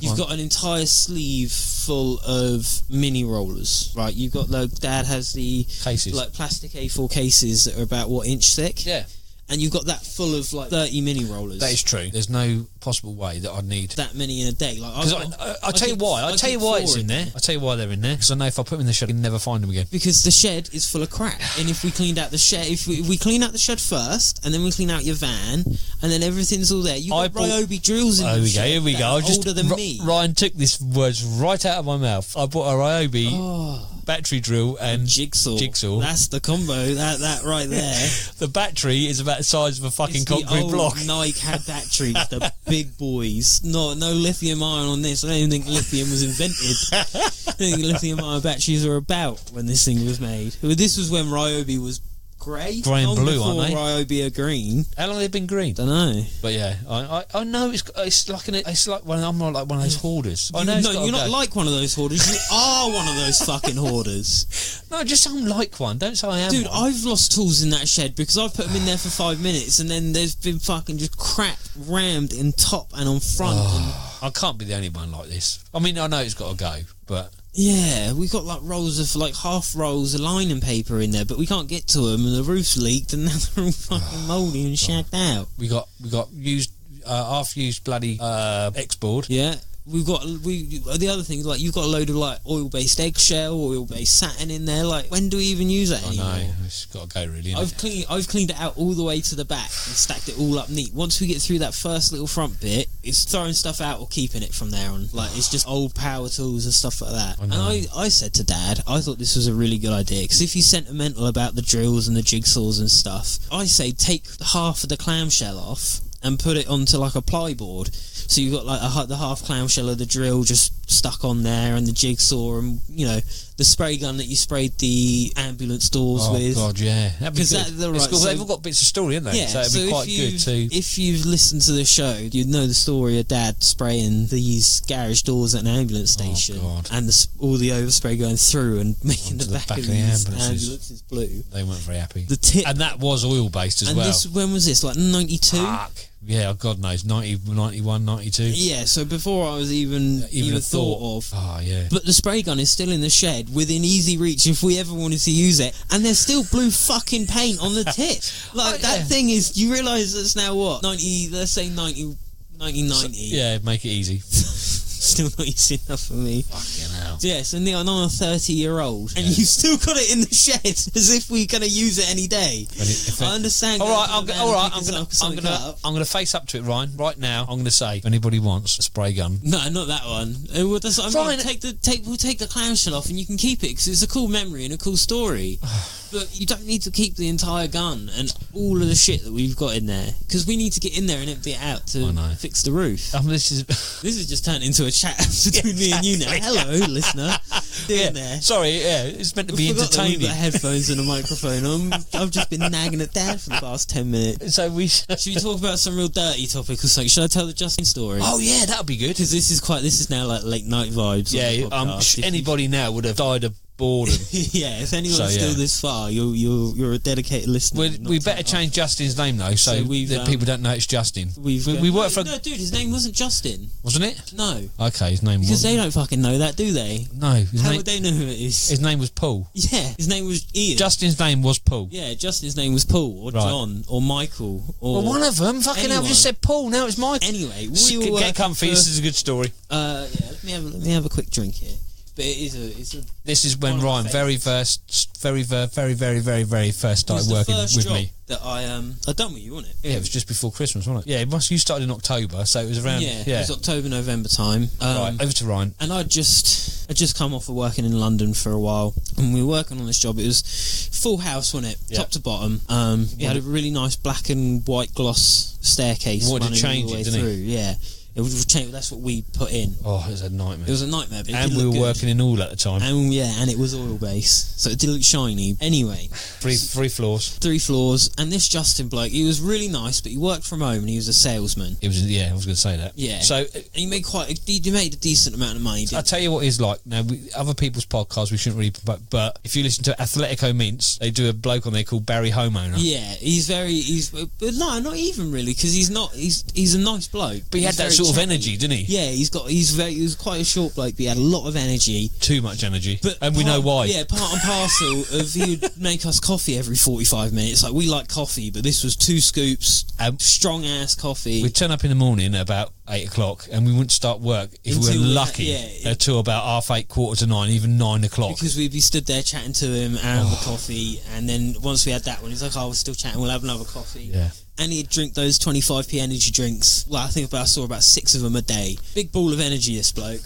You've got an entire sleeve full of mini rollers, right? You've got Dad has the cases, like plastic A4 cases that are about what inch thick. Yeah. And you've got that full of like 30 mini rollers. That is true. There's no possible way that I'd need that many in a day. Like, I'll tell you why. I'll tell you why it's in there. I'll tell you why they're in there. Because I know if I put them in the shed, I can never find them again. Because the shed is full of crap. And if we cleaned out the shed, if we clean out the shed first, and then we clean out your van, and then everything's all there. You got Ryobi drills in the shed. Here we go. Older than me. Ryan took this words right out of my mouth. I bought a Ryobi battery drill and jigsaw. That's the combo. That right there. The battery is about the size of a fucking concrete block. Nike had batteries, the big boys. No lithium ion on this. I don't even think lithium was invented. I think lithium ion batteries were about when this thing was made. This was when Ryobi was grey and blue, aren't they? Ryobi are green. How long have they been green? Don't know. But yeah, I know it's like when I'm not like one of those hoarders. You're not like one of those hoarders. You are one of those fucking hoarders. No, just I'm like one. Don't say I am. Dude, one. I've lost tools in that shed because I've put them in there for 5 minutes and then there's been fucking just crap rammed in top and on front. I can't be the only one like this. I mean, I know it's got to go, but. Yeah, we've got like rolls of like half rolls of lining paper in there, but we can't get to them, and the roof's leaked, and now they're all fucking mouldy and shagged out. We got used half used bloody X board. Yeah, the other thing is, like, you've got a load of like oil-based eggshell, oil-based satin in there. Like, when do we even use it anymore? I know, it's got to go really. I've cleaned it out all the way to the back and stacked it all up neat. Once we get through that first little front bit, it's throwing stuff out or keeping it from there on. Like, it's just old power tools and stuff like that. And I said to Dad, I thought this was a really good idea, because if you're sentimental about the drills and the jigsaws and stuff, I say take half of the clamshell off and put it onto like a ply board, so you've got like the half clamshell of the drill just stuck on there, and the jigsaw, and you know, the spray gun that you sprayed the ambulance doors with. Oh God, yeah, that'd be good. They've all got bits of story, haven't they? Yeah, so it'd be quite good too. If you've listened to the show, you'd know the story of Dad spraying these garage doors at an ambulance station, and all the overspray going through and making the back of these ambulances blue. They weren't very happy. And that was oil based as well. When was this? Like 92? Yeah, God knows, 90, 91, 92. Yeah, so before I was even thought of. Oh, yeah. But the spray gun is still in the shed, within easy reach if we ever wanted to use it, and there's still blue fucking paint on the tip. Like, that thing is, you realise it's now what? 90, let's say 1990. Yeah, make it easy. Still not easy enough for me. Fucking hell. Yeah, so Neil, I'm a 30-year-old, and you still got it in the shed as if we're going to use it any day. I understand. All right, I'm going to face up to it, Ryan. Right now, I'm going to say, if anybody wants a spray gun. No, not that one. We'll take the clamshell off, and you can keep it because it's a cool memory and a cool story. But you don't need to keep the entire gun and all of the shit that we've got in there, because we need to get in there and empty it out to fix the roof. This is just turned into a chat between me and you now. Hello, listener. There. Sorry, it's meant to be entertaining. We've got headphones and a microphone. I've just been nagging at Dad for the past 10 minutes. So should we talk about some real dirty topic or something? Should I tell the Justin story? Oh yeah, that would be good. Because this is now like late night vibes. Yeah, anybody now would have died of boredom. Yeah, if anyone's still this far, you're a dedicated listener. We better change Justin's name though, so that people don't know it's Justin. We work for. No, dude, his name wasn't Justin, wasn't it? No. Okay, his name was. Because they don't fucking know that, do they? No. How would they know who it is? His name was Paul. Yeah, his name was Ian. Justin's name was Paul. Yeah, Justin's name was Paul or John or Michael or. Well, one of them. Fucking hell, just said Paul. Now it's Michael. Anyway, get comfy. This is a good story. Yeah, let me have a quick drink here. But this is when Ryan very very first started working with me. That I done with you, wasn't it? Yeah, it was just before Christmas, wasn't it? Yeah, you started in October, so it was around. Yeah, it was October, November time. Right, over to Ryan. And I'd just come off of working in London for a while, and we were working on this job. It was full house, wasn't it? Yeah. Top to bottom. It had a really nice black and white gloss staircase. Wanted to change it, didn't he? Yeah. It was change. That's what we put in. Oh, it was a nightmare. It was a nightmare. But and we were working in all at the time. And and it was oil based, so it did look shiny. Anyway, three floors. 3 floors. And this Justin bloke, he was really nice, but he worked from home and he was a salesman. I was going to say that. Yeah. So he made he made a decent amount of money. I'll tell you what he's like. Now, other people's podcasts we shouldn't really, but if you listen to Athletico Mints, they do a bloke on there called Barry Homeowner. Yeah, but no, not even really, because he's a nice bloke. But he had that sort of energy, didn't he? Yeah, he was quite a short bloke, but he had a lot of energy. Too much energy. And we know why. Yeah, part and parcel of he would make us coffee every 45 minutes. Like, we like coffee, but this was 2 scoops, strong ass coffee. We'd turn up in the morning at about 8 o'clock, and we wouldn't start work if we were lucky until about 8:30, 8:45, even 9 o'clock. Because we'd be stood there chatting to him and have a coffee, and then once we had that one, he's like, we're still chatting, we'll have another coffee. Yeah. And he'd drink those 25p energy drinks. Well, I saw about 6 of them a day. Big ball of energy, this bloke.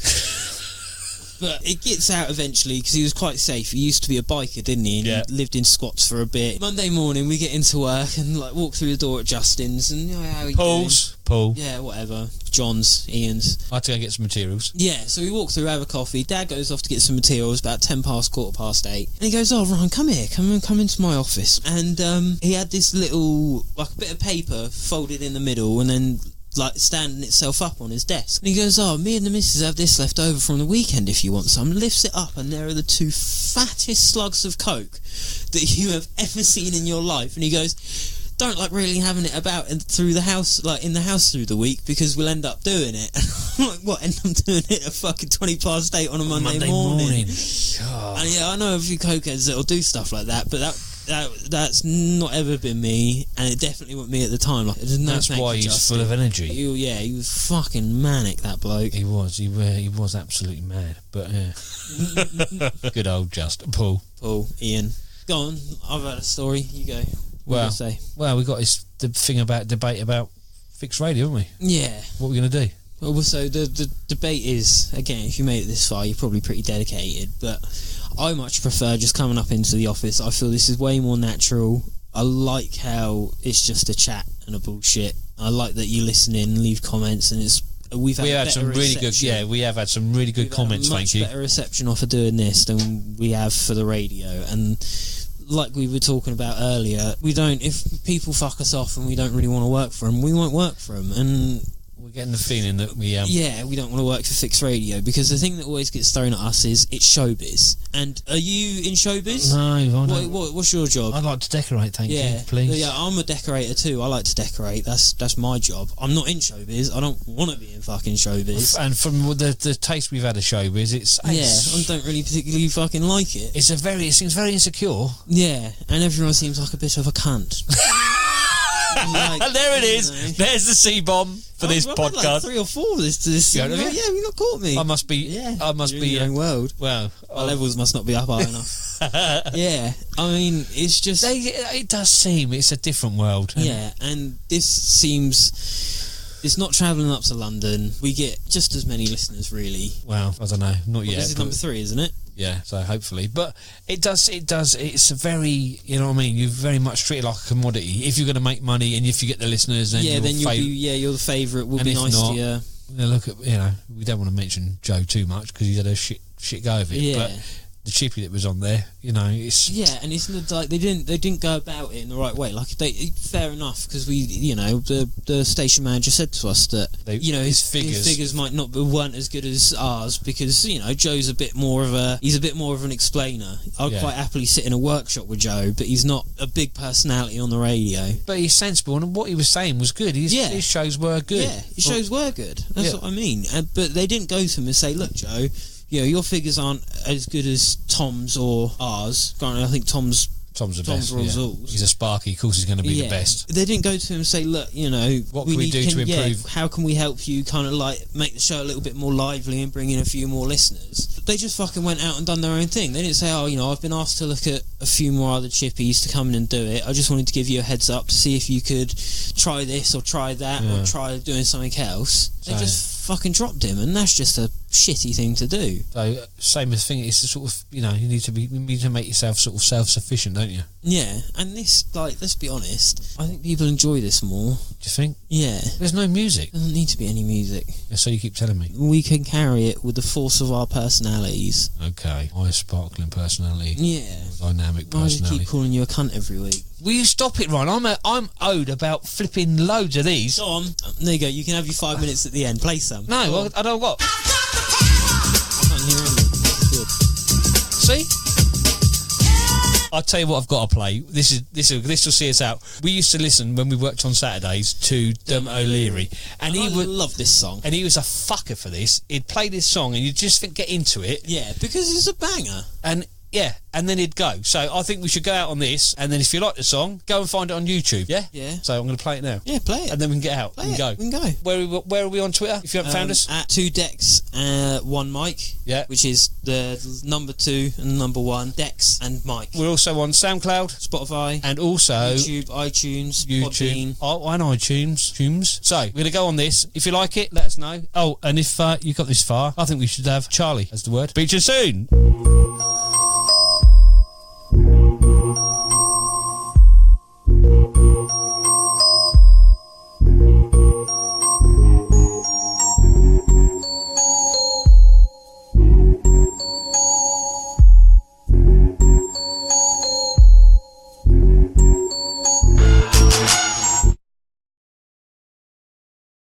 But it gets out eventually, because he was quite safe. He used to be a biker, didn't he? And he lived in squats for a bit. Monday morning, we get into work and walk through the door at Justin's and how are you doing? Paul. Yeah, whatever. John's, Ian's. I had to go get some materials. Yeah, so we walk through, have a coffee. Dad goes off to get some materials about 10 past, 8:15. And he goes, Ryan, come here, come into my office. And he had this little, a bit of paper folded in the middle and then standing itself up on his desk. And he goes, me and the missus have this left over from the weekend if you want some. Lifts it up, and there are the 2 fattest slugs of Coke that you have ever seen in your life. And he goes, don't really having it about through the house, in the house through the week, because we'll end up doing it. And I'm like, what, end up doing it at fucking 8:20 on a Monday morning? God. And yeah, I know a few cokeheads that'll do stuff like that, but that's not ever been me, and it definitely wasn't me at the time. Like, that's why he's full of energy. He was fucking manic, that bloke. He was absolutely mad. But yeah, good old Paul, Ian. Go on, I've had a story. You go. What do you say? Well, we got the thing about debate about fixed radio, haven't we? Yeah. What are we going to do? Well, so the debate is, again, if you made it this far, you're probably pretty dedicated, but I much prefer just coming up into the office. I feel this is way more natural. I like how it's just a chat and a bullshit. I like that you listen in and leave comments, and we have had some really good. Yeah, we have had some really good comments. Thank you. Much better reception off of doing this than we have for the radio. And like we were talking about earlier, if people fuck us off and we don't really want to work for them, we won't work for them. And we're getting the feeling that we we don't want to work for fixed radio, because the thing that always gets thrown at us is it's showbiz. And are you in showbiz? No, I don't. What's your job? I like to decorate, thank you, please. Yeah, I'm a decorator too. I like to decorate. That's my job. I'm not in showbiz. I don't want to be in fucking showbiz. And from the taste we've had of showbiz, I don't really particularly fucking like it. It seems very insecure. Yeah, and everyone seems like a bit of a cunt. There it is. There's the C-bomb for this podcast. Like 3 or 4 of this. Yeah, you not caught me. I must be. Yeah, I must be. Your own world. Well, my levels must not be up high enough. Yeah, I mean, it's just. It does seem it's a different world. Yeah, and this seems. It's not travelling up to London. We get just as many listeners, really. Well, I don't know. Not yet. This is number 3, isn't it? Yeah, so hopefully. But it does, it's a very, you know what I mean, you very much treat it like a commodity. If you're going to make money and if you get the listeners, then you're the favourite. We'll be nice to you. Look at, we don't want to mention Joe too much because he's had a shit go of it. Yeah. But the chippy that was on there, it's and it's not like they didn't go about it in the right way. Like fair enough, because the station manager said to us that his figures might weren't as good as ours, because Joe's a bit more of an explainer. I'd quite happily sit in a workshop with Joe, but he's not a big personality on the radio. But he's sensible, and what he was saying was good. His shows were good. Yeah, his shows were good. That's what I mean. But they didn't go to him and say, "Look, Joe, your figures aren't as good as Tom's or ours." Granted, I think Tom's the best. He's a Sparky. Of course, he's going to be the best. They didn't go to him and say, "Look, what can we do to improve? How can we help you? Kind of like make the show a little bit more lively and bring in a few more listeners." They just fucking went out and done their own thing. They didn't say, I've been asked to look at a few more other chippies to come in and do it. I just wanted to give you a heads up to see if you could try this or try that or try doing something else." They just fucking dropped him, and that's just a shitty thing to do. So same as thing, it's sort of you need to make yourself sort of self-sufficient, don't you? Yeah, and this, let's be honest, I think people enjoy this more. Do you think? Yeah. There's no music. There doesn't need to be any music. Yeah, so you keep telling me. We can carry it with the force of our personalities. Okay. My sparkling personality. Yeah. Dynamic personality. I keep calling you a cunt every week. Will you stop it, Ron? I'm owed about flipping loads of these. Go on. There you go. You can have your 5 minutes at the end. Play some. No, well, I don't what. I can't hear anything. Good. See? I'll tell you what I've got to play. This will see us out. We used to listen when we worked on Saturdays to Dermot O'Leary, and I love this song. And he was a fucker for this. He'd play this song, and you'd just get into it. Yeah, because it's a banger. And then he'd go. So I think we should go out on this, and then if you like the song, go and find it on YouTube. Yeah? Yeah. So I'm going to play it now. Yeah, play it. And then we can get out. We can go. Where are we on Twitter, if you haven't found us? At 2 Decks, 1 Mike. Yeah. Which is the number 2 and number 1. Dex and Mike. We're also on SoundCloud, Spotify, and also YouTube, iTunes, Podbean. Oh, and iTunes. So we're going to go on this. If you like it, let us know. Oh, and if you got this far, I think we should have Charlie as the word. Speak to you soon.